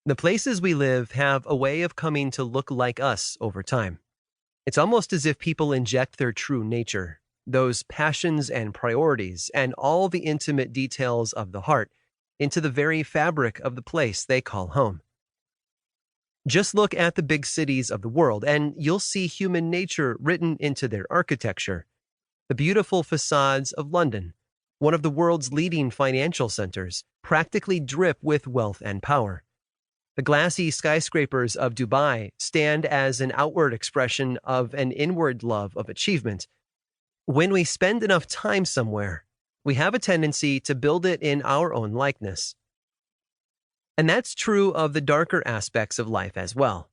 The places we live have a way of coming to look like us over time. It's almost as if people inject their true nature, those passions and priorities, and all the intimate details of the heart, into the very fabric of the place they call home. Just look at the big cities of the world, and you'll see human nature written into their architecture. The beautiful facades of London, one of the world's leading financial centers, practically drip with wealth and power. The glassy skyscrapers of Dubai stand as an outward expression of an inward love of achievement. When we spend enough time somewhere, we have a tendency to build it in our own likeness. And that's true of the darker aspects of life as well.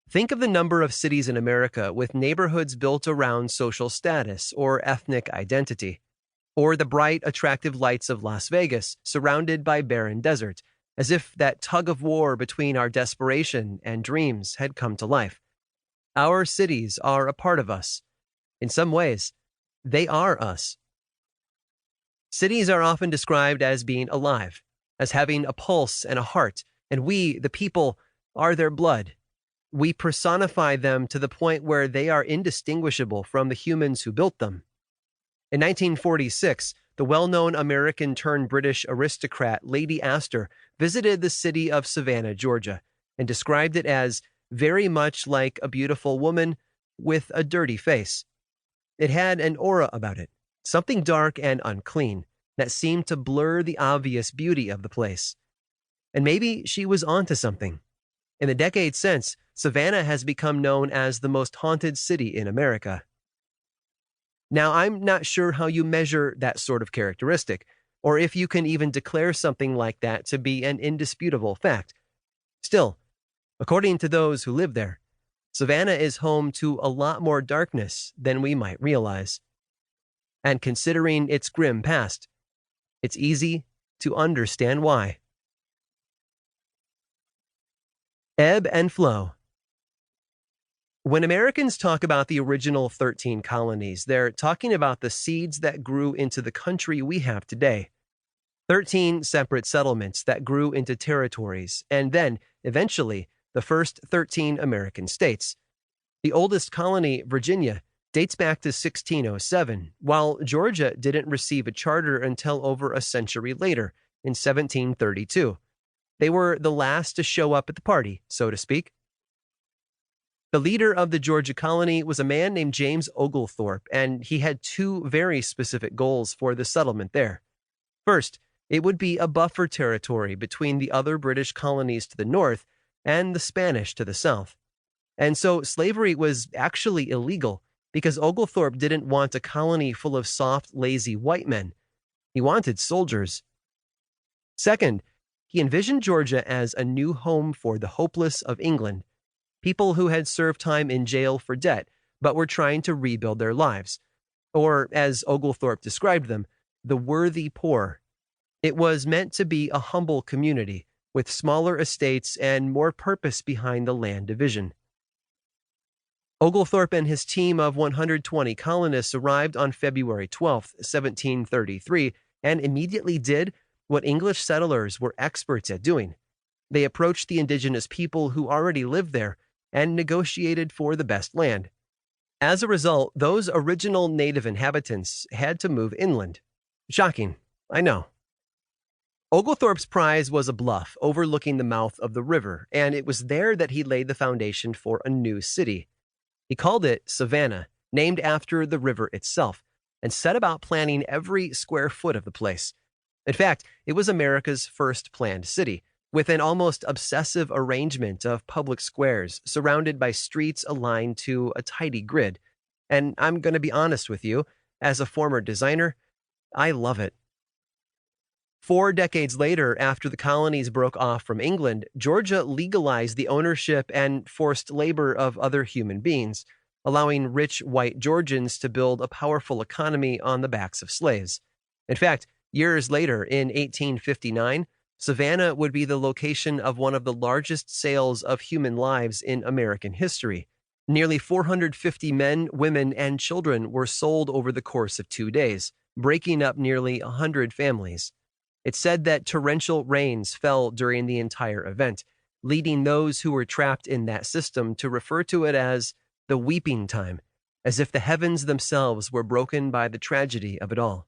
Think of the number of cities in America with neighborhoods built around social status or ethnic identity, or the bright, attractive lights of Las Vegas surrounded by barren desert, as if that tug of war between our desperation and dreams had come to life. Our cities are a part of us. In some ways, they are us. Cities are often described as being alive, as having a pulse and a heart, and we, the people, are their blood. We personify them to the point where they are indistinguishable from the humans who built them. In 1946, the well-known American-turned-British aristocrat Lady Astor visited the city of Savannah, Georgia, and described it as very much like a beautiful woman with a dirty face. It had an aura about it, something dark and unclean, that seemed to blur the obvious beauty of the place. And maybe she was onto something. In the decades since, Savannah has become known as the most haunted city in America. Now, I'm not sure how you measure that sort of characteristic, or if you can even declare something like that to be an indisputable fact. Still, according to those who live there, Savannah is home to a lot more darkness than we might realize. And considering its grim past, it's easy to understand why. Ebb and flow. When Americans talk about the original 13 colonies, they're talking about the seeds that grew into the country we have today. 13 separate settlements that grew into territories, and then, eventually, the first 13 American states. The oldest colony, Virginia, dates back to 1607, while Georgia didn't receive a charter until over a century later, in 1732. They were the last to show up at the party, so to speak. The leader of the Georgia colony was a man named James Oglethorpe, and he had two very specific goals for the settlement there. First, it would be a buffer territory between the other British colonies to the north and the Spanish to the south. And so slavery was actually illegal because Oglethorpe didn't want a colony full of soft, lazy white men. He wanted soldiers. Second, he envisioned Georgia as a new home for the hopeless of England, people who had served time in jail for debt, but were trying to rebuild their lives. Or, as Oglethorpe described them, the worthy poor. It was meant to be a humble community, with smaller estates and more purpose behind the land division. Oglethorpe and his team of 120 colonists arrived on February 12, 1733, and immediately did what English settlers were experts at doing. They approached the indigenous people who already lived there and negotiated for the best land. As a result, those original native inhabitants had to move inland. Shocking, I know. Oglethorpe's prize was a bluff overlooking the mouth of the river, and it was there that he laid the foundation for a new city. He called it Savannah, named after the river itself, and set about planning every square foot of the place. In fact, it was America's first planned city, with an almost obsessive arrangement of public squares surrounded by streets aligned to a tidy grid. And I'm going to be honest with you, as a former designer, I love it. 4 decades later, after the colonies broke off from England, Georgia legalized the ownership and forced labor of other human beings, allowing rich white Georgians to build a powerful economy on the backs of slaves. In fact, years later, in 1859, Savannah would be the location of one of the largest sales of human lives in American history. Nearly 450 men, women, and children were sold over the course of 2 days, breaking up nearly 100 families. It's said that torrential rains fell during the entire event, leading those who were trapped in that system to refer to it as the weeping time, as if the heavens themselves were broken by the tragedy of it all.